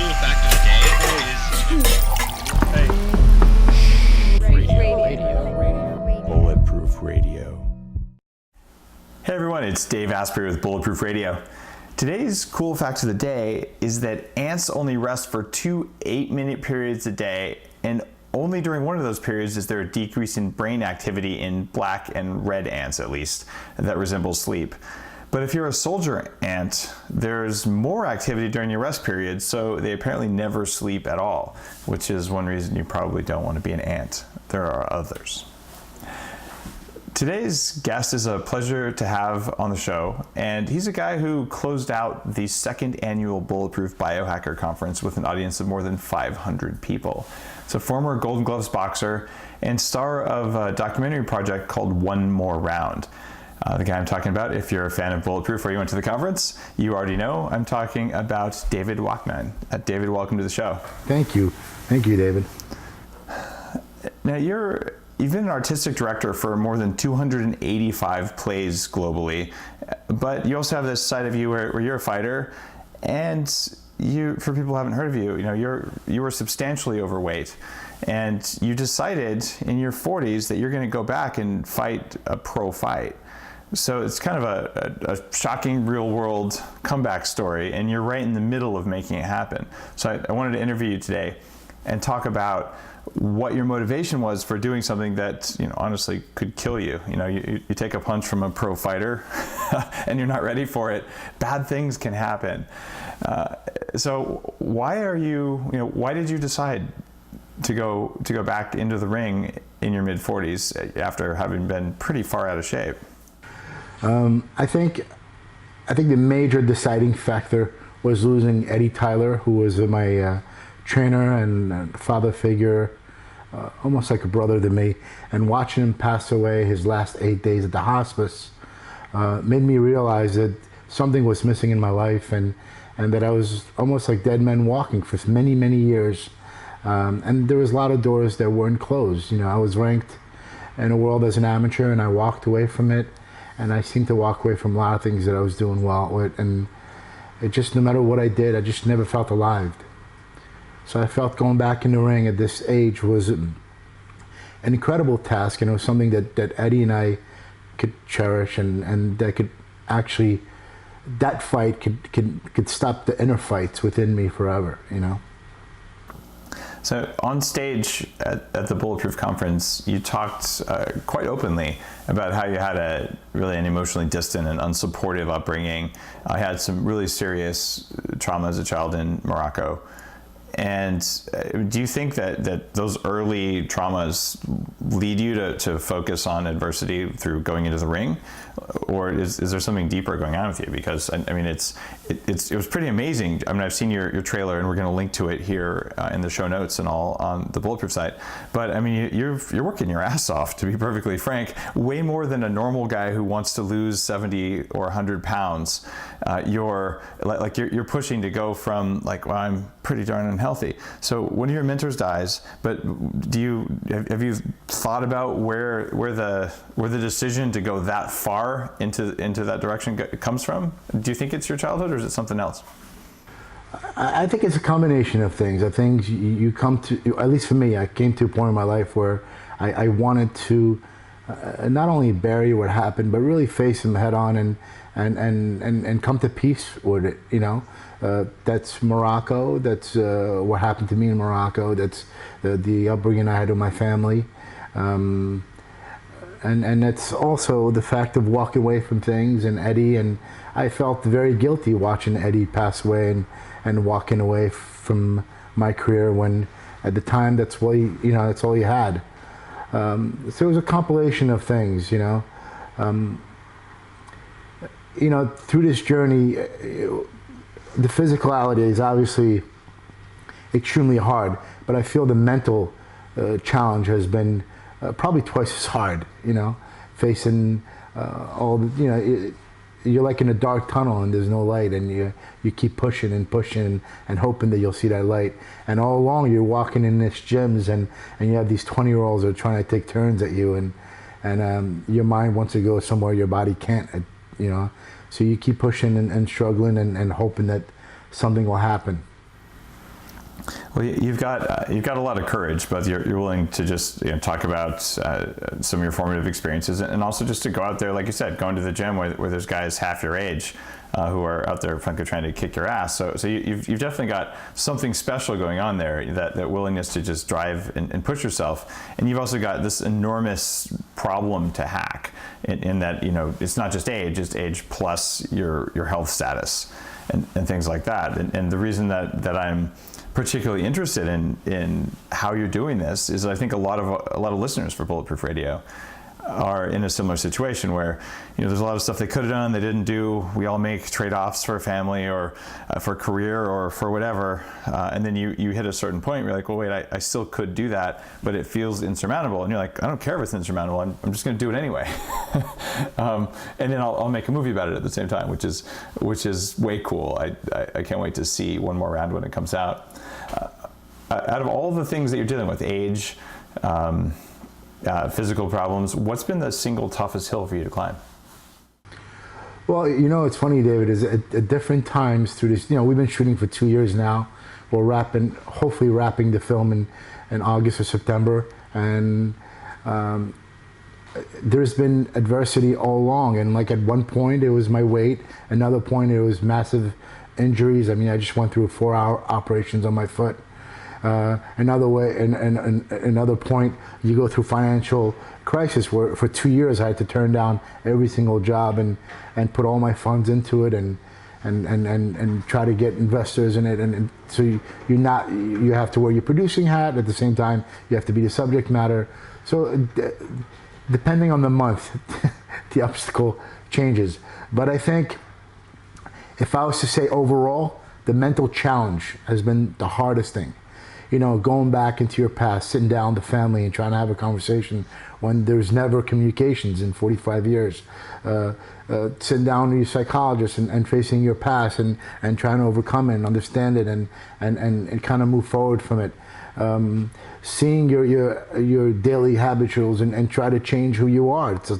cool fact of the day is... Bulletproof Radio. Hey everyone, it's Dave Asprey with Bulletproof Radio. Today's cool fact of the day is that ants only rest for 2 8-minute periods a day, and only during one of those periods is there a decrease in brain activity in black and red ants, at least, that resembles sleep. But if you're a soldier ant, there's more activity during your rest period, so they apparently never sleep at all, which is one reason you probably don't want to be an ant. There are others. Today's guest is a pleasure to have on the show, and he's a guy who closed out the second annual Bulletproof Biohacker Conference with an audience of more than 500 people. It's a former Golden Gloves boxer and star of a documentary project called One More Round. The guy I'm talking about, if you're a fan of Bulletproof or you went to the conference, you already know I'm talking about David Waknine. David, welcome to the show. Thank you. Thank you, David. Now, you've been an artistic director for more than 285 plays globally, but you also have this side of you where you're a fighter, and you, for people who haven't heard of you, you were substantially overweight, and you decided in your 40s that you're going to go back and fight a pro fight. So it's kind of a shocking real-world comeback story, and you're right in the middle of making it happen. So I wanted to interview you today and talk about what your motivation was for doing something that, honestly could kill you. You take a punch from a pro fighter and you're not ready for it. Bad things can happen. So why did you decide to go back into the ring in your mid-40s after having been pretty far out of shape? I think the major deciding factor was losing Eddie Tyler, who was my trainer and father figure, almost like a brother to me, and watching him pass away his last 8 days at the hospice made me realize that something was missing in my life, and that I was almost like dead men walking for many, many years. And there was a lot of doors that weren't closed. I was ranked in the world as an amateur, and I walked away from it, and I seemed to walk away from a lot of things that I was doing well with, and it just, no matter what I did, I just never felt alive. So I felt going back in the ring at this age was an incredible task, and it was something that Eddie and I could cherish, and that could actually, that fight could stop the inner fights within me forever, So on stage at the Bulletproof Conference, you talked quite openly about how you had an emotionally distant and unsupportive upbringing. I had some really serious trauma as a child in Morocco. And do you think that those early traumas lead you to focus on adversity through going into the ring, or is there something deeper going on with you? Because it was pretty amazing. I've seen your trailer, and we're going to link to it here in the show notes and all on the Bulletproof site. But you're working your ass off, to be perfectly frank, way more than a normal guy who wants to lose 70 or 100 pounds. You're pushing to go from I'm pretty darn unhealthy. So one of your mentors dies, but have you thought about where the decision to go that far into that direction comes from? Do you think it's your childhood, or is it something else? I think it's a combination of things. I think you come to, at least for me, I came to a point in my life where I wanted to not only bury what happened, but really face him head on and come to peace with it. That's Morocco. That's what happened to me in Morocco. That's the upbringing I had with my family. And that's also the fact of walking away from things, and Eddie, and I felt very guilty watching Eddie pass away and walking away from my career when at the time that's all you had. So it was a compilation of things, through this journey, the physicality is obviously extremely hard, but I feel the mental challenge has been probably twice as hard, facing all the, you're like in a dark tunnel and there's no light, and you keep pushing and pushing and hoping that you'll see that light. And all along you're walking in these gyms and you have these 20-year-olds that are trying to take turns at you, and your mind wants to go somewhere your body can't, So you keep pushing and struggling and hoping that something will happen. Well, you've got a lot of courage, but you're willing to just talk about some of your formative experiences, and also just to go out there, like you said, going to the gym where there's guys half your age who are out there frankly trying to kick your ass. So you've definitely got something special going on there, that willingness to just drive and push yourself. And you've also got this enormous problem to hack in that, it's not just age, it's age plus your health status and things like that. And the reason that I'm particularly interested in how you're doing this is I think a lot of listeners for Bulletproof Radio are in a similar situation where there's a lot of stuff they could have done, they didn't do. We all make trade-offs for a family or for a career or for whatever, and then you hit a certain point where you're like, well, wait, I still could do that, but it feels insurmountable. And you're like, I don't care if it's insurmountable, I'm just going to do it anyway. And then I'll make a movie about it at the same time, which is way cool. I can't wait to see one more round when it comes out. Out of all the things that you're dealing with, age, physical problems, what's been the single toughest hill for you to climb? Well, it's funny, David, is at different times through this, we've been shooting for 2 years now. We're hopefully wrapping the film in August or September. And there's been adversity all along. And like at one point it was my weight, another point it was massive injuries. I mean, I just went through 4-hour operations on my foot. Another point, you go through financial crisis where for 2 years I had to turn down every single job and put all my funds into it and try to get investors in it. And so you have to wear your producing hat at the same time. You have to be the subject matter. So depending on the month, the obstacle changes. But I think if I was to say overall, the mental challenge has been the hardest thing. Going back into your past, sitting down with the family and trying to have a conversation when there's never communications in 45 years. Sitting down with your psychologist and facing your past and trying to overcome it and understand it and kind of move forward from it. Seeing your daily habituals and try to change who you are. It's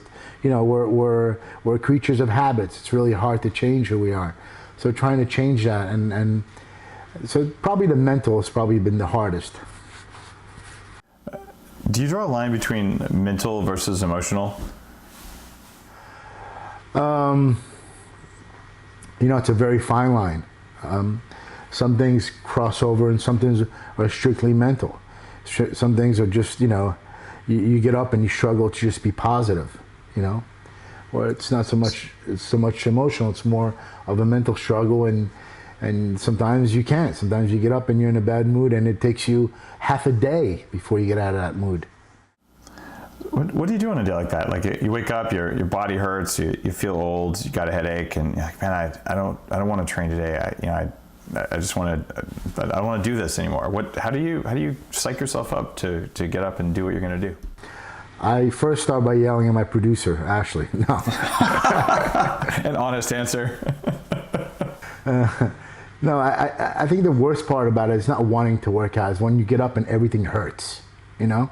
we're creatures of habits. It's really hard to change who we are. So trying to change that and so probably the mental has probably been the hardest. Do you draw a line between mental versus emotional? It's a very fine line. Some things cross over and some things are strictly mental. Some things are just, you get up and you struggle to just be positive, Or it's not so much emotional, it's more of a mental struggle and sometimes you can't. Sometimes you get up and you're in a bad mood and it takes you half a day before you get out of that mood. What do you do on a day like that? Like you wake up, your body hurts, you feel old, you got a headache, and you're like, man, I don't want to train today. I don't want to do this anymore. How do you psych yourself up to get up and do what you're going to do? I first start by yelling at my producer, Ashley. No. An honest answer. No, I think the worst part about it is not wanting to work out. Is when you get up and everything hurts, Yeah.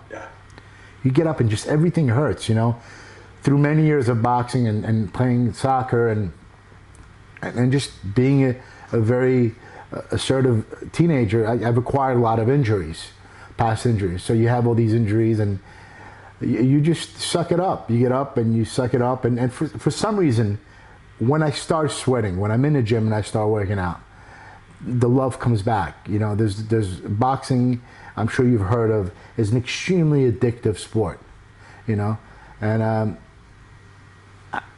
You get up and just everything hurts, Through many years of boxing and playing soccer and just being a very assertive teenager, I've acquired a lot of injuries, past injuries. So you have all these injuries and you just suck it up. You get up and you suck it up. And for some reason, when I start sweating, when I'm in the gym and I start working out, the love comes back. There's boxing, I'm sure you've heard of, is an extremely addictive sport, and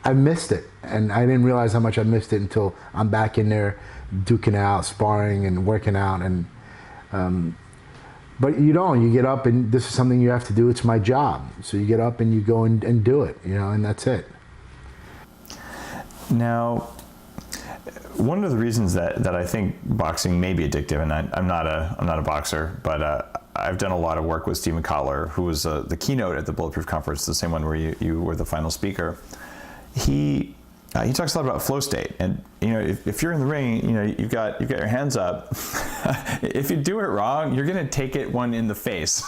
I missed it, and I didn't realize how much I missed it until I'm back in there duking out, sparring and working out, and but you get up and this is something you have to do. It's my job, so you get up and you go and do it, and that's it. Now, one of the reasons that I think boxing may be addictive, and I'm not a boxer, but I've done a lot of work with Stephen Kotler, who was the keynote at the Bulletproof conference, the same one where you were the final speaker. He talks a lot about flow state, and if you're in the ring, you've got your hands up. If you do it wrong, you're going to take it one in the face.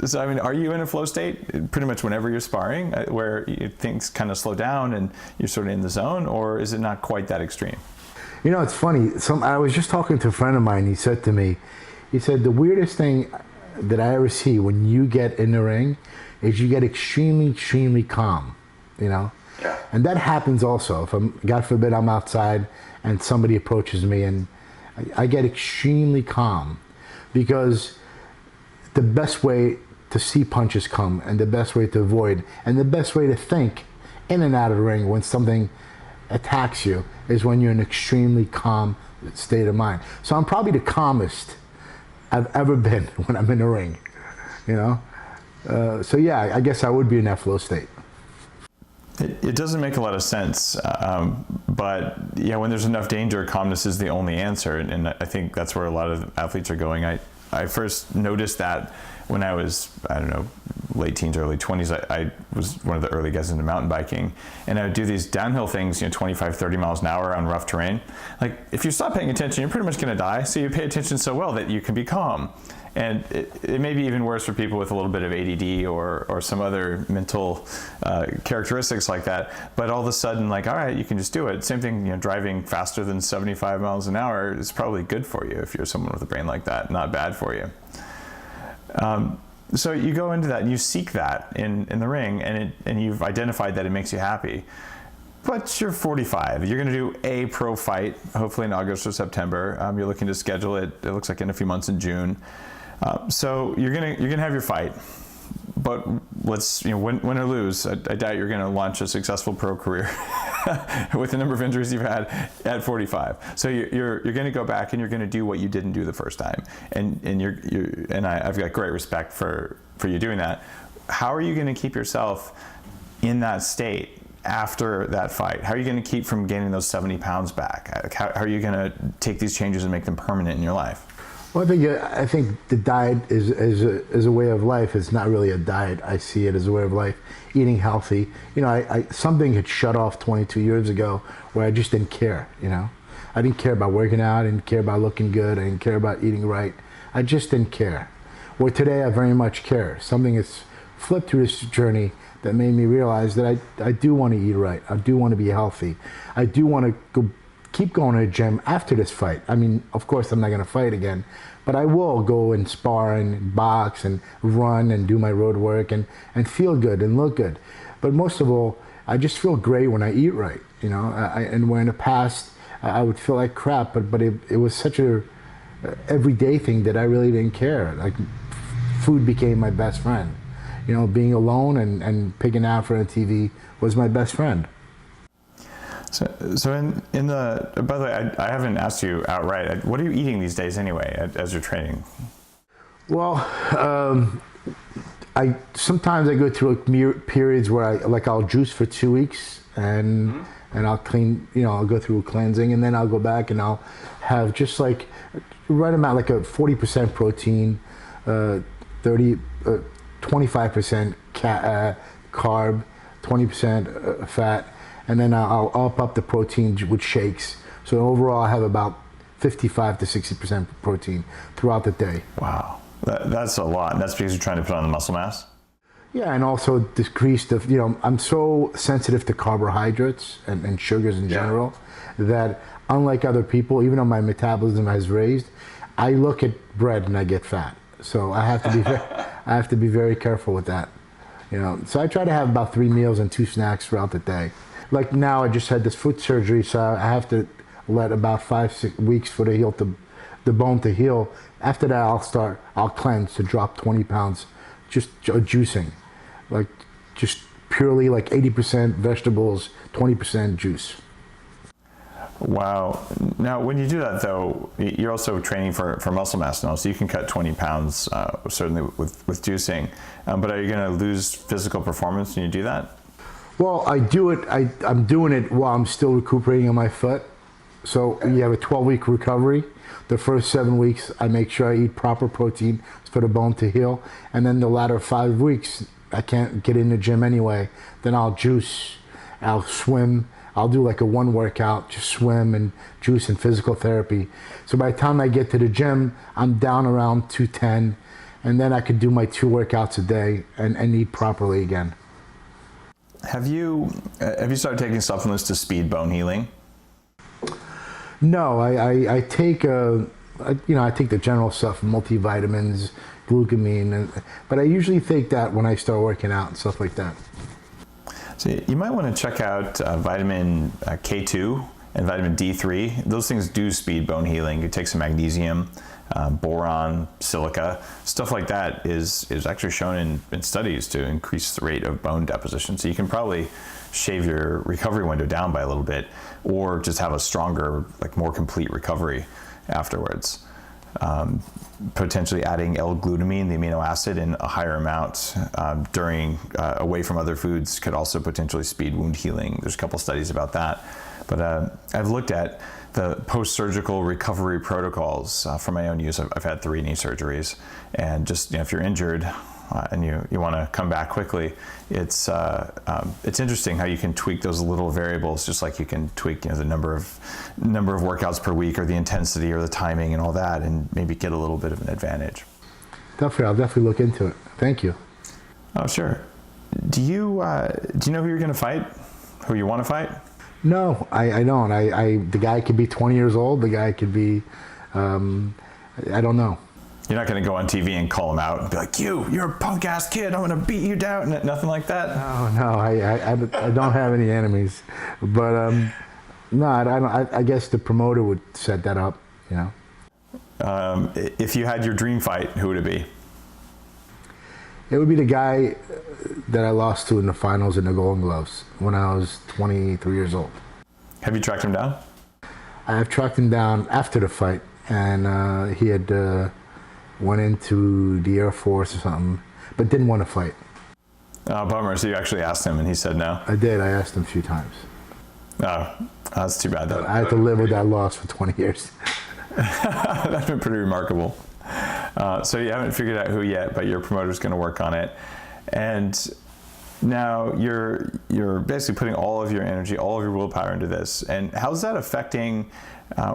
So I mean, are you in a flow state pretty much whenever you're sparring, where things kind of slow down and you're sort of in the zone, or is it not quite that extreme? It's funny. I was just talking to a friend of mine. He said to me, He said the weirdest thing that I ever see when you get in the ring is you get extremely, extremely calm, you know? Yeah. And that happens also. If God forbid, I'm outside and somebody approaches me, and I get extremely calm, because the best way to see punches come, and the best way to avoid, and the best way to think in and out of the ring when something attacks you is when you're in an extremely calm state of mind. So I'm probably the calmest I've ever been when I'm in the ring, you know? So yeah, I guess I would be in that flow state. It doesn't make a lot of sense, but yeah, when there's enough danger, calmness is the only answer, and I think that's where a lot of athletes are going. I first noticed that when I was, I don't know, late teens, early 20s. I was one of the early guys into mountain biking, and I would do these downhill things, 25, 30 miles an hour on rough terrain. Like, if you stop paying attention, you're pretty much going to die, so you pay attention so well that you can be calm. And it may be even worse for people with a little bit of ADD or some other mental characteristics like that. But all of a sudden, like, all right, you can just do it. Same thing, driving faster than 75 miles an hour is probably good for you if you're someone with a brain like that, not bad for you. So you go into that and you seek that in the ring, and you've identified that it makes you happy. But you're 45. You're going to do a pro fight, hopefully in August or September. You're looking to schedule it. It looks like in a few months in June. So you're gonna have your fight. But let's win or lose. I doubt you're going to launch a successful pro career with the number of injuries you've had at 45. So you're going to go back and you're going to do what you didn't do the first time. And I've got great respect for you doing that. How are you going to keep yourself in that state after that fight? How are you going to keep from gaining those 70 pounds back? How are you going to take these changes and make them permanent in your life? Well, I think the diet is a way of life. It's not really a diet. I see it as a way of life. Eating healthy. Something had shut off 22 years ago where I just didn't care. I didn't care about working out. I didn't care about looking good. I didn't care about eating right. I just didn't care. Where today I very much care. Something has flipped through this journey that made me realize that I do want to eat right. I do want to be healthy. I do want to keep going to the gym after this fight. I mean, of course, I'm not going to fight again, but I will go and spar and box and run and do my road work and feel good and look good. But most of all, I just feel great when I eat right, and where in the past I would feel like crap, but it was such a everyday thing that I really didn't care. Like, food became my best friend. Being alone and picking out for the TV was my best friend. So in the, by the way, I haven't asked you outright, what are you eating these days anyway as you're training? Well, sometimes I go through periods where I'll juice for 2 weeks and I'll clean, I'll go through a cleansing, and then I'll go back and I'll have just like right amount, like a 40% protein, 25% carb, 20% fat. And then I'll up the protein with shakes. So overall, I have about 55 to 60% protein throughout the day. Wow, that's a lot. And that's because you're trying to put on the muscle mass? Yeah, and also decrease the, I'm so sensitive to carbohydrates and sugars in general that unlike other people, even though my metabolism has raised, I look at bread and I get fat. So I have to be very careful with that. So I try to have about 3 meals and 2 snacks throughout the day. Like now, I just had this foot surgery, so I have to let about 5-6 weeks for the bone to heal. After that, I'll cleanse to drop 20 pounds, just juicing, like just purely like 80% vegetables, 20% juice. Wow. Now, when you do that, though, you're also training for muscle mass now, so you can cut 20 pounds, certainly with juicing. But are you going to lose physical performance when you do that? Well, I do it. I'm doing it while I'm still recuperating on my foot. So you have a 12-week recovery. The first 7 weeks, I make sure I eat proper protein for the bone to heal. And then the latter 5 weeks, I can't get in the gym anyway. Then I'll juice, I'll swim. I'll do like a 1 workout, just swim and juice and physical therapy. So by the time I get to the gym, I'm down around 210. And then I could do my 2 workouts a day and eat properly again. Have you started taking supplements to speed bone healing? No, I take I take the general stuff, multivitamins, glutamine, but I usually take that when I start working out and stuff like that. So you might want to check out vitamin K2 and vitamin D3. Those things do speed bone healing. You take some magnesium, boron, silica, stuff like that is actually shown in studies to increase the rate of bone deposition. So you can probably shave your recovery window down by a little bit, or just have a stronger, like more complete recovery afterwards. Potentially adding L-glutamine, the amino acid, in a higher amount away from other foods could also potentially speed wound healing. There's a couple studies about that. But I've looked at the post-surgical recovery protocols for my own use. I've had 3 knee surgeries, and just if you're injured and you want to come back quickly, it's interesting how you can tweak those little variables, just like you can tweak the number of workouts per week, or the intensity, or the timing, and all that, and maybe get a little bit of an advantage. Definitely, I'll definitely look into it. Thank you. Oh, sure. Do you know who you're going to fight? Who you want to fight? No, I don't. The guy could be 20 years old. The guy could be, I don't know. You're not going to go on TV and call him out and be like, you're a punk ass kid, I'm going to beat you down. Nothing like that? No, I don't have any enemies. But no, I guess the promoter would set that up, If you had your dream fight, who would it be? It would be the guy that I lost to in the finals in the Golden Gloves when I was 23 years old. Have you tracked him down? I have tracked him down after the fight, and he had went into the Air Force or something, but didn't want to fight. Oh, bummer. So you actually asked him and he said no? I did. I asked him a few times. Oh, that's too bad though. I had to live with that loss for 20 years. That's been pretty remarkable. So you haven't figured out who yet, but your promoter's going to work on it. And now you're basically putting all of your energy, all of your willpower into this. And how's that affecting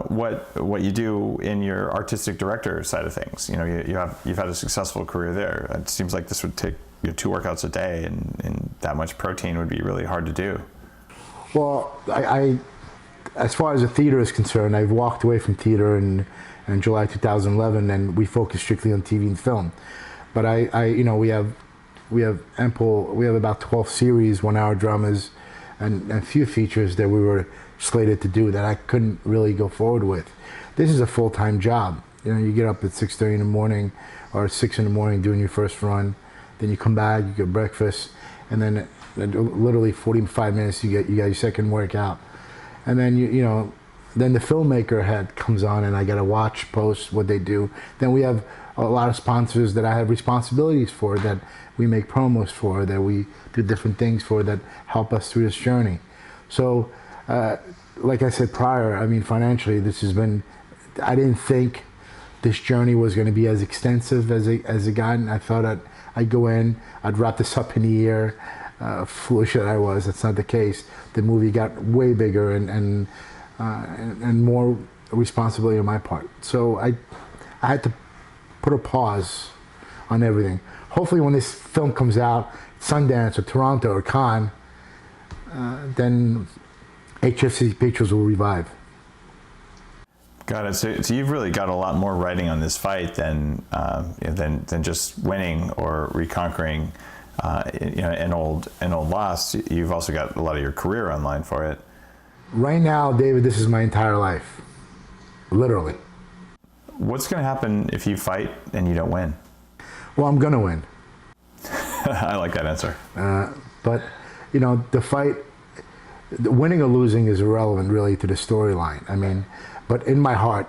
what you do in your artistic director side of things? You've had a successful career there. It seems like this would take 2 workouts a day, and that much protein would be really hard to do. Well, I as far as the theater is concerned, I've walked away from theater in July 2011, and we focus strictly on TV and film. But we have about 12 series, 1-hour dramas, and a few features that we were slated to do that I couldn't really go forward with. This is a full-time job. You get up at 6:30 in the morning or 6 in the morning doing your first run, then you come back, you get breakfast, and then literally 45 minutes you get your second workout. And then then the filmmaker comes on, and I got to watch, post what they do. Then we have a lot of sponsors that I have responsibilities for, that we make promos for, that we do different things for, that help us through this journey. So, like I said prior, financially, this has been, I didn't think this journey was going to be as extensive as it got. I thought I'd go in, I'd wrap this up in a year. Foolish that I was. That's not the case. The movie got way bigger and more responsibility on my part. So I had to put a pause on everything. Hopefully when this film comes out, Sundance or Toronto or Cannes, then HFC Pictures will revive. Got it. So you've really got a lot more writing on this fight than just winning or reconquering an old loss. You've also got a lot of your career on line for it. Right now, David, this is my entire life, literally. What's going to happen if you fight and you don't win? Well, I'm going to win. I like that answer. But the fight, winning or losing is irrelevant really to the storyline. But in my heart,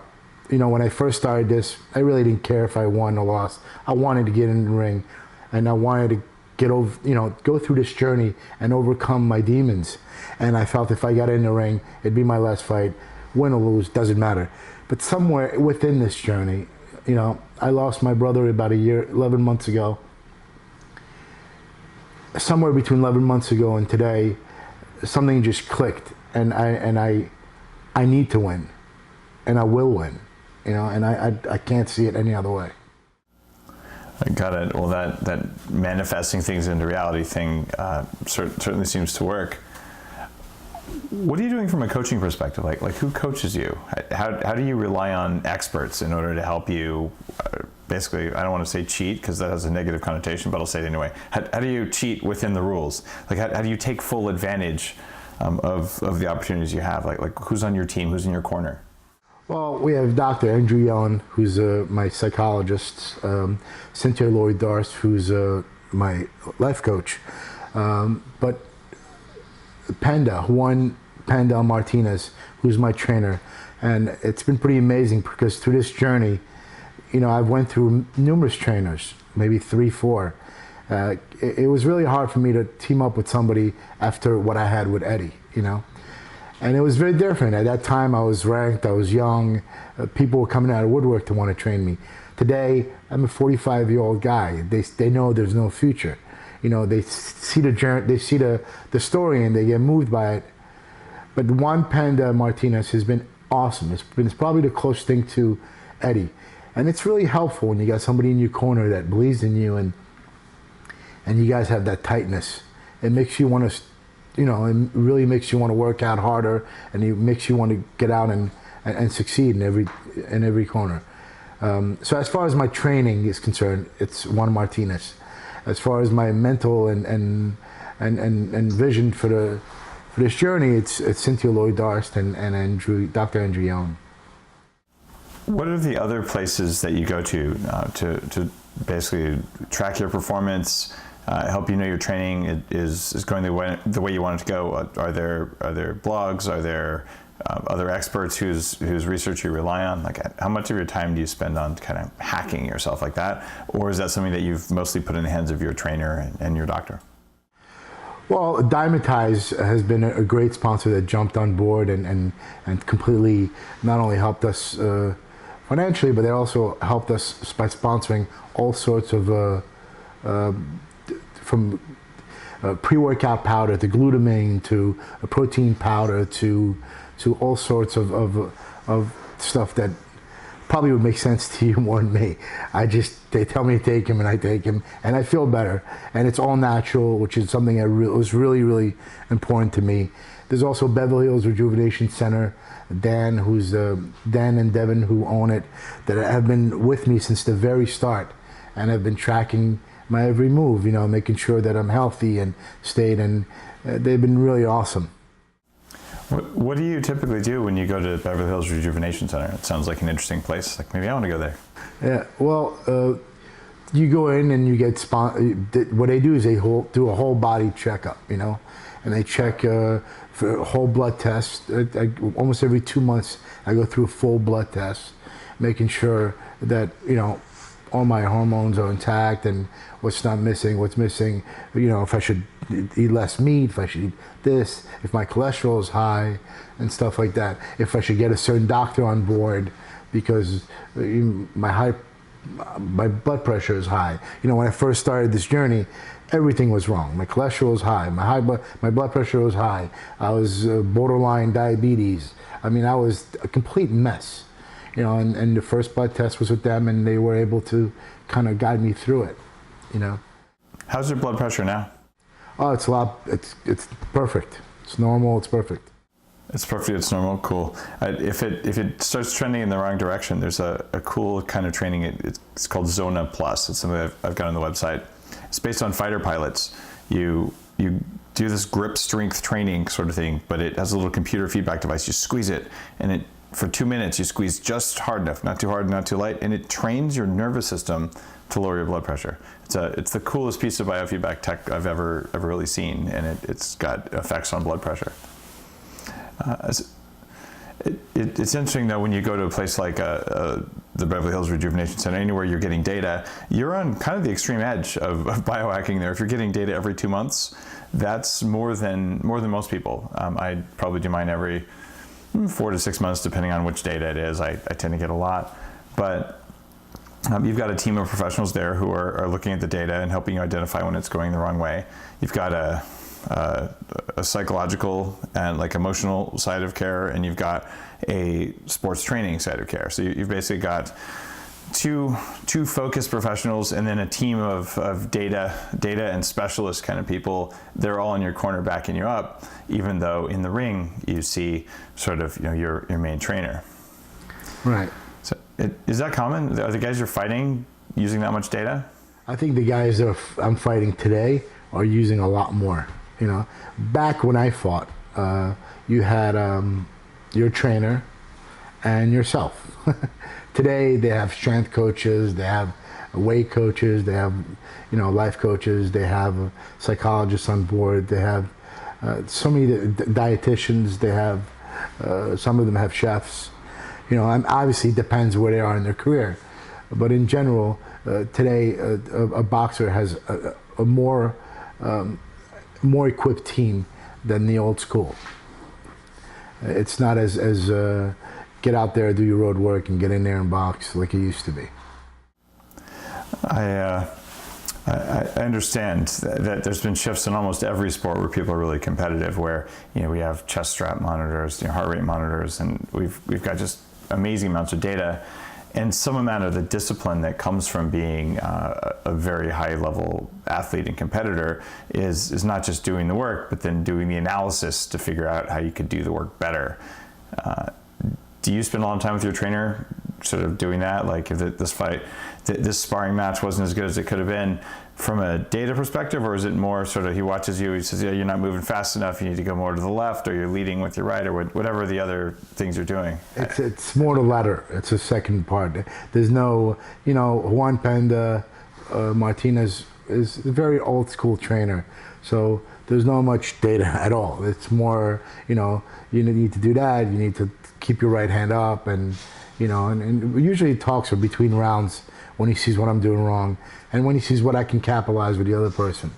when I first started this, I really didn't care if I won or lost. I wanted to get in the ring, and I wanted to get over, go through this journey and overcome my demons. And I felt if I got in the ring, it'd be my last fight. Win or lose, doesn't matter. But somewhere within this journey, I lost my brother about 11 months ago. Somewhere between 11 months ago and today, something just clicked, and I need to win, and I will win, and I can't see it any other way. I got it. Well, that manifesting things into reality thing certainly seems to work. What are you doing from a coaching perspective? Like who coaches you? How do you rely on experts in order to help you? Basically, I don't want to say cheat because that has a negative connotation, but I'll say it anyway. How do you cheat within the rules? Like how do you take full advantage of the opportunities you have? Like who's on your team? Who's in your corner? Well, we have Dr. Andrew Yellen, who's my psychologist, Cynthia Lloyd-Darst, who's my life coach, but Juan Panda Martinez, who's my trainer. And it's been pretty amazing because through this journey, I've went through numerous trainers, maybe 3, 4. It was really hard for me to team up with somebody after what I had with Eddie, And it was very different. At that time, I was ranked, I was young. People were coming out of woodwork to want to train me. Today, I'm a 45-year-old guy. They know there's no future. They see the journey, they see the story, and they get moved by it. But Juan Panda Martinez has been awesome. It's probably the closest thing to Eddie. And it's really helpful when you got somebody in your corner that believes in you and you guys have that tightness. It makes you want to, it really makes you want to work out harder, and it makes you want to get out and succeed in every corner. So as far as my training is concerned, it's Juan Martinez. As far as my mental and vision for this journey, it's Cynthia Lloyd-Darst and Dr. Andrew Yellen. What are the other places that you go to basically track your performance, help you know your training is going the way you want it to go? Are there blogs? Are there other experts whose research you rely on? Like, how much of your time do you spend on kind of hacking yourself like that? Or is that something that you've mostly put in the hands of your trainer and your doctor? Well, Dymatize has been a great sponsor that jumped on board and completely not only helped us financially, but they also helped us by sponsoring all sorts of from pre-workout powder to glutamine to a protein powder to all sorts of stuff that probably would make sense to you more than me. They tell me to take him and I take him and I feel better. And it's all natural, which is something that was really, really important to me. There's also Beverly Hills Rejuvenation Center, Dan and Devin who own it, that have been with me since the very start and have been tracking my every move, making sure that I'm healthy and stayed, and they've been really awesome. What do you typically do when you go to Beverly Hills Rejuvenation Center? It sounds like an interesting place. Like, maybe I want to go there. Yeah, well, you go in and you get what they do is they do a whole body checkup, and they check for a whole blood test. Almost every 2 months, I go through a full blood test, making sure that, all my hormones are intact and what's missing, if I should eat less meat, if I should eat this, if my cholesterol is high and stuff like that, if I should get a certain doctor on board because my blood pressure is high. When I first started this journey, everything was wrong. My cholesterol was high, my blood pressure was high, I was borderline diabetes. I was a complete mess. And the first blood test was with them, and they were able to kind of guide me through it, How's your blood pressure now? Oh, it's it's perfect. It's normal, it's perfect. It's perfect, it's normal, cool. If it starts trending in the wrong direction, there's a cool kind of training, it's called Zona Plus. It's something I've got on the website. It's based on fighter pilots. You do this grip strength training sort of thing, but it has a little computer feedback device. You squeeze it, and for 2 minutes, you squeeze just hard enough, not too hard, not too light, and it trains your nervous system to lower your blood pressure. It's the coolest piece of biofeedback tech I've ever really seen, and it's got effects on blood pressure. It's interesting though, when you go to a place like the Beverly Hills Rejuvenation Center, anywhere you're getting data, you're on kind of the extreme edge of biohacking there. If you're getting data every 2 months, that's more than most people. I probably do mine every 4 to 6 months, depending on which data it is. I tend to get a lot, but you've got a team of professionals there who are looking at the data and helping you identify when it's going the wrong way. You've got a psychological and emotional side of care, and you've got a sports training side of care. So you've basically got two focused professionals and then a team of data and specialist kind of people. They're all in your corner backing you up, even though in the ring you see sort of your main trainer. Right. So is that common? Are the guys you're fighting using that much data? I think the guys that I'm fighting today are using a lot more. Back when I fought, you had your trainer and yourself. Today they have strength coaches, they have weight coaches, they have life coaches, they have psychologists on board, they have so many dietitians, they have some of them have chefs. And obviously it depends where they are in their career, but in general today a boxer has a more equipped team than the old school. It's not as get out there, do your road work, and get in there and box like it used to be. I understand that there's been shifts in almost every sport where people are really competitive, where we have chest strap monitors, heart rate monitors, and we've got just amazing amounts of data, and some amount of the discipline that comes from being a very high level athlete and competitor is not just doing the work, but then doing the analysis to figure out how you could do the work better. Do you spend a lot of time with your trainer sort of doing that? Like if this sparring match wasn't as good as it could have been from a data perspective, or is it more sort of he watches you, he says, yeah, you're not moving fast enough, you need to go more to the left, or you're leading with your right, or whatever the other things you're doing? It's more the latter. It's a second part. There's no, Juan Penda Martinez is a very old school trainer. So there's not much data at all. It's more, you need to do that, you need to keep your right hand up, and usually talks are between rounds when he sees what I'm doing wrong and when he sees what I can capitalize with the other person.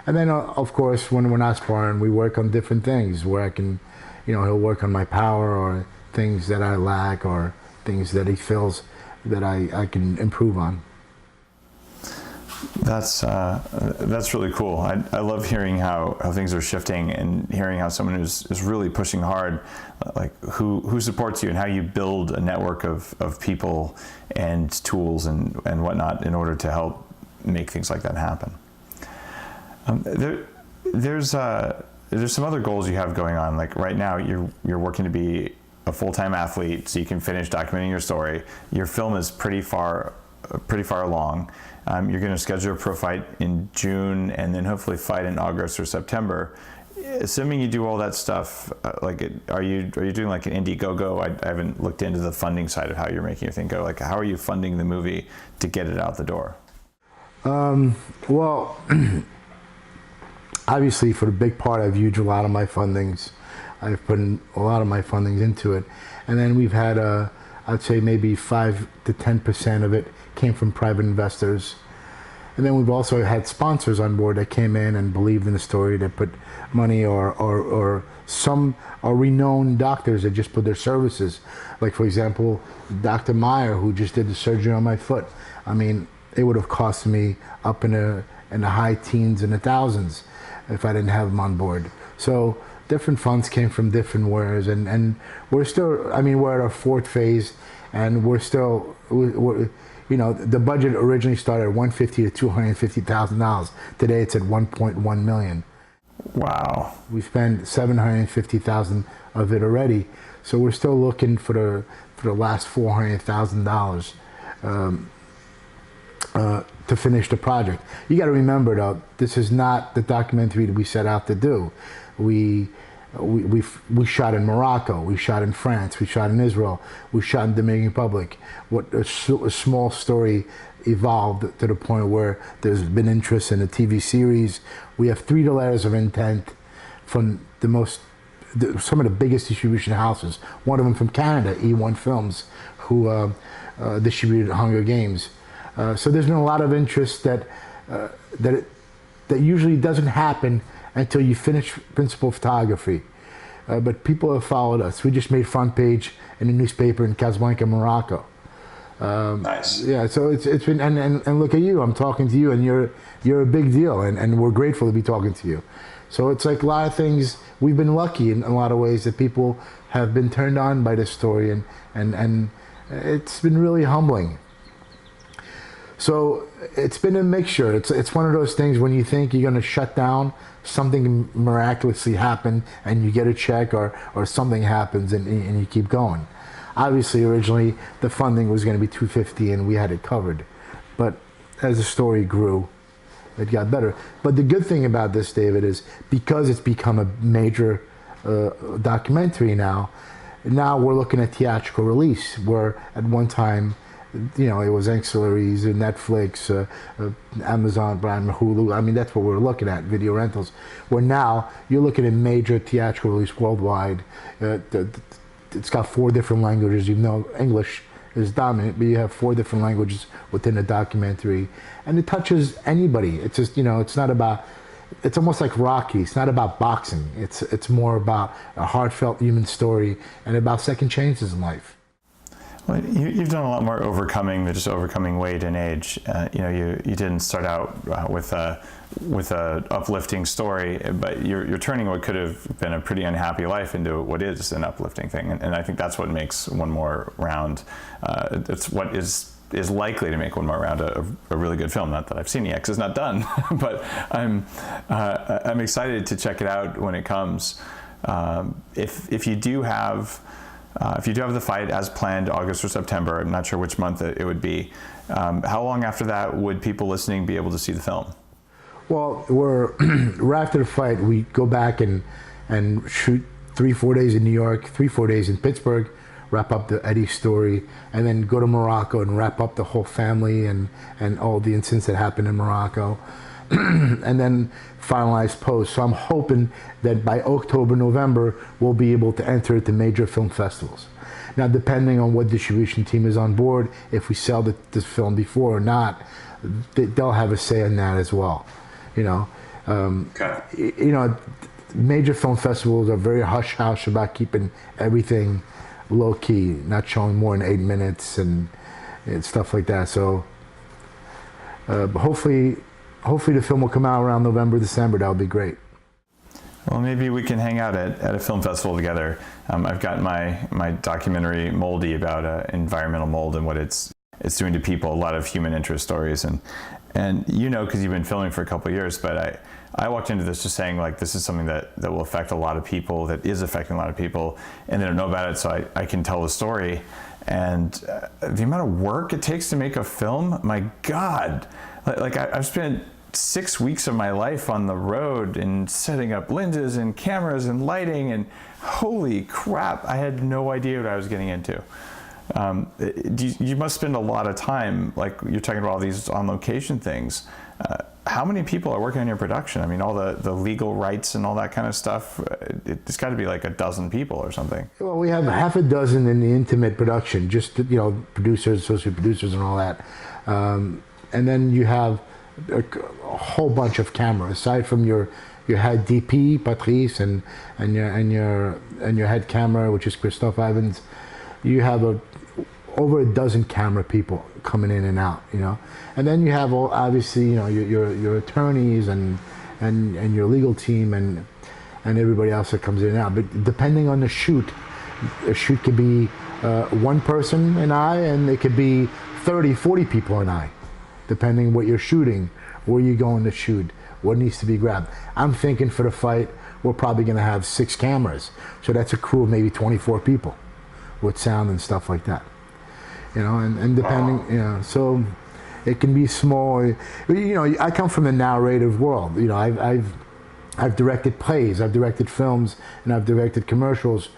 And then of course when we're not sparring, we work on different things where I can, he'll work on my power or things that I lack or things that he feels that I can improve on. That's really cool. I love hearing how things are shifting and hearing how someone is really pushing hard, like who supports you and how you build a network of people and tools and whatnot in order to help make things like that happen. There's some other goals you have going on. Like right now you're working to be a full-time athlete so you can finish documenting your story. Your film is pretty far along. You're going to schedule a pro fight in June and then hopefully fight in August or September. Assuming you do all that stuff, are you doing like an Indiegogo? I haven't looked into the funding side of how you're making your thing go. Like, how are you funding the movie to get it out the door? Well, obviously for the big part, I've used a lot of my fundings. I've put in a lot of my fundings into it. And then we've had, I'd say maybe 5 to 10% of it came from private investors. And then we've also had sponsors on board that came in and believed in the story, that put money, or some are renowned doctors that just put their services. Like for example, Dr. Meyer, who just did the surgery on my foot. I mean, it would have cost me up in the high teens and the thousands if I didn't have him on board. So different funds came from different wares, and we're still, we're at our fourth phase, and we're the budget originally started at $150,000 to $250,000. Today it's at $1.1 million. Wow. We spent $750,000 of it already, so we're still looking for the last $400,000 to finish the project. You got to remember though, this is not the documentary that we set out to do. We shot in Morocco, we shot in France, we shot in Israel, we shot in Dominican Republic. What a small story evolved to the point where there's been interest in a TV series. We have 3 letters of intent from some of the biggest distribution houses. One of them from Canada, E1 Films, who distributed Hunger Games. So there's been a lot of interest that usually doesn't happen until you finish principal photography. But people have followed us. We just made front page in a newspaper in Casablanca, Morocco. Nice. Yeah, so it's been, and look at you, I'm talking to you, and you're a big deal, and we're grateful to be talking to you. So it's like a lot of things, we've been lucky in a lot of ways that people have been turned on by this story, and it's been really humbling. So it's been a mixture. It's one of those things when you think you're going to shut down, something miraculously happen and you get a check, or something happens and you keep going. Obviously, originally the funding was going to be $250 and we had it covered, but as the story grew, it got better. But the good thing about this, David, is because it's become a major documentary now we're looking at theatrical release, where at one time, it was ancillaries, Netflix, Amazon Prime, Hulu. I mean, that's what we're looking at, video rentals. Where now you're looking at major theatrical release worldwide. It's got 4 different languages. English is dominant, but you have 4 different languages within a documentary, and it touches anybody. It's just, it's not about. It's almost like Rocky. It's not about boxing. It's more about a heartfelt human story and about second chances in life. Well, you've done a lot more overcoming than just overcoming weight and age. You didn't start out with a uplifting story, but you're turning what could have been a pretty unhappy life into what is an uplifting thing, and I think that's what makes One More Round. It's what is likely to make One More Round a really good film. Not that I've seen it yet, because it's not done, but I'm excited to check it out when it comes. If you do have the fight as planned, August or September, I'm not sure which month it would be. How long after that would people listening be able to see the film? Well, right after the fight, we go back and shoot 3-4 days in New York, 3-4 days in Pittsburgh, wrap up the Eddie story, and then go to Morocco and wrap up the whole family and all the incidents that happened in Morocco, and then finalize post. So I'm hoping that by October, November, we'll be able to enter it to major film festivals. Now, depending on what distribution team is on board, if we sell this film before or not, they'll have a say in that as well. Major film festivals are very hush-hush about keeping everything low-key, not showing more than 8 minutes and stuff like that. So hopefully the film will come out around November, December. That would be great. Well, maybe we can hang out at a film festival together. I've got my documentary Moldy about environmental mold and what it's doing to people, a lot of human interest stories. And because you've been filming for a couple of years, but I walked into this just saying, like, this is something that will affect a lot of people, that is affecting a lot of people, and they don't know about it, so I can tell the story. And the amount of work it takes to make a film, my God. I've spent 6 weeks of my life on the road and setting up lenses and cameras and lighting, and holy crap, I had no idea what I was getting into. You must spend a lot of time, like you're talking about all these on location things. How many people are working on your production? I mean, all the legal rights and all that kind of stuff, it's got to be like a dozen people or something. Well, we have half a dozen in the intimate production, just, producers, associate producers and all that. And then you have a whole bunch of cameras, aside from your head DP, Patrice, and your head camera, which is Christophe Evans. You have over a dozen camera people coming in and out, and then you have obviously your attorneys and your legal team and everybody else that comes in and out. But depending on the shoot, a shoot could be one person and I, and it could be 30, 40 people and I, depending what you're shooting, where you're going to shoot, what needs to be grabbed. I'm thinking for the fight, we're probably going to have 6 cameras, so that's a crew of maybe 24 people with sound and stuff like that, and depending, so it can be small. I come from the narrative world. I've directed plays, I've directed films, and I've directed commercials.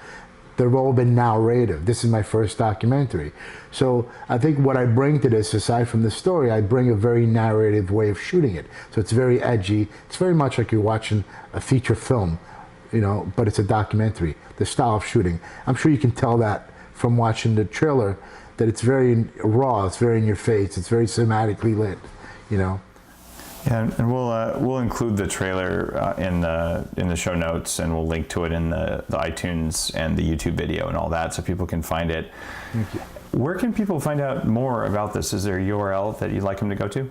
They've all been narrative. This is my first documentary. So I think what I bring to this, aside from the story, I bring a very narrative way of shooting it. So it's very edgy. It's very much like you're watching a feature film, but it's a documentary. The style of shooting. I'm sure you can tell that from watching the trailer, that it's very raw, it's very in your face, it's very cinematically lit, Yeah, and we'll include the trailer in the show notes, and we'll link to it in the iTunes and the YouTube video and all that, so people can find it. Thank you. Where can people find out more about this? Is there a URL that you'd like them to go to?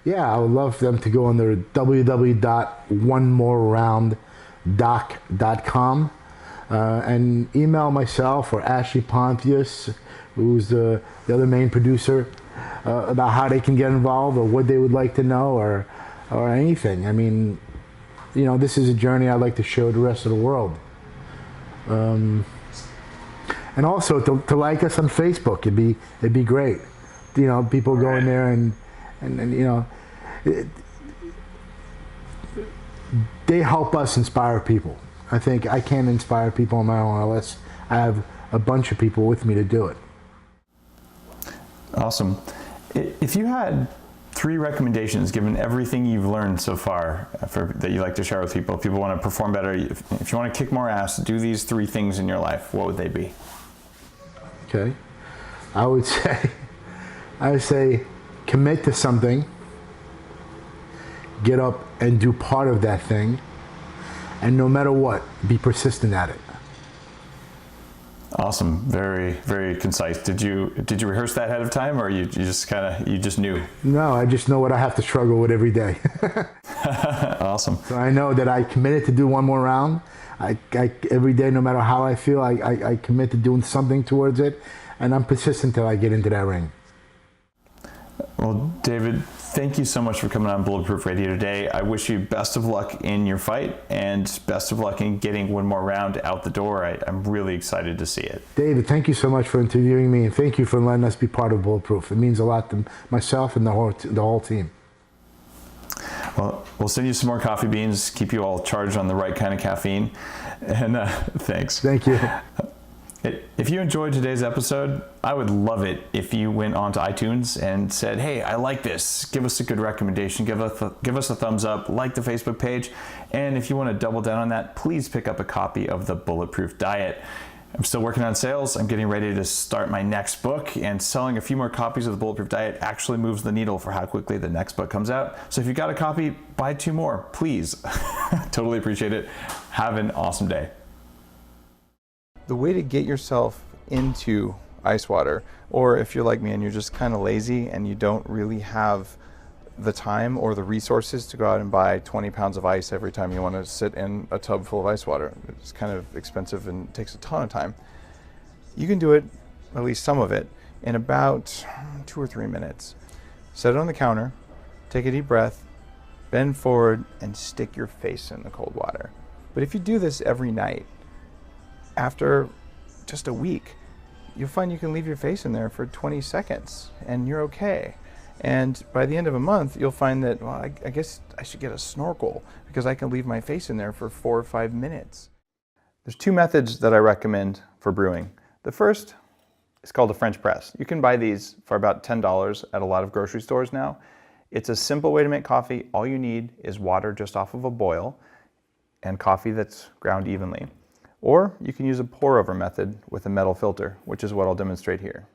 Yeah, I would love them to go on their www.onemorerounddoc.com and email myself or Ashley Pontius, who's the other main producer. about how they can get involved or what they would like to know or anything. I mean, this is a journey I'd like to show the rest of the world. And also to like us on Facebook, it'd be great. People go in there and they help us inspire people. I think I can't inspire people on my own unless I have a bunch of people with me to do it. Awesome. If you had 3 recommendations, given everything you've learned so far, that you like to share with people, if people want to perform better, if you want to kick more ass, do these 3 things in your life, what would they be? Okay. I would say commit to something, get up and do part of that thing, and no matter what, be persistent at it. Awesome. Very, very concise. Did you rehearse that ahead of time, or you just knew? No, I just know what I have to struggle with every day. Awesome. So I know that I committed to do one more round. I every day, no matter how I feel, I commit to doing something towards it, and I'm persistent till I get into that ring. Well, David, thank you so much for coming on Bulletproof Radio today. I wish you best of luck in your fight and best of luck in getting one more round out the door. I'm really excited to see it. David, thank you so much for interviewing me, and thank you for letting us be part of Bulletproof. It means a lot to myself and the whole team. Well, we'll send you some more coffee beans, keep you all charged on the right kind of caffeine, and thanks. Thank you. If you enjoyed today's episode, I would love it if you went onto iTunes and said, hey, I like this. Give us a good recommendation. Give us a thumbs up, like the Facebook page. And if you want to double down on that, please pick up a copy of the Bulletproof Diet. I'm still working on sales. I'm getting ready to start my next book, and selling a few more copies of the Bulletproof Diet actually moves the needle for how quickly the next book comes out. So if you got a copy, buy 2 more, please. Totally appreciate it. Have an awesome day. The way to get yourself into ice water, or if you're like me and you're just kind of lazy and you don't really have the time or the resources to go out and buy 20 pounds of ice every time you want to sit in a tub full of ice water. It's kind of expensive and takes a ton of time. You can do it, at least some of it, in about 2 or 3 minutes. Set it on the counter, take a deep breath, bend forward, and stick your face in the cold water. But if you do this every night, after just a week, you'll find you can leave your face in there for 20 seconds and you're okay. And by the end of a month, you'll find that, well, I guess I should get a snorkel because I can leave my face in there for 4 or 5 minutes. There's 2 methods that I recommend for brewing. The first is called a French press. You can buy these for about $10 at a lot of grocery stores now. It's a simple way to make coffee. All you need is water just off of a boil and coffee that's ground evenly. Or you can use a pour-over method with a metal filter, which is what I'll demonstrate here.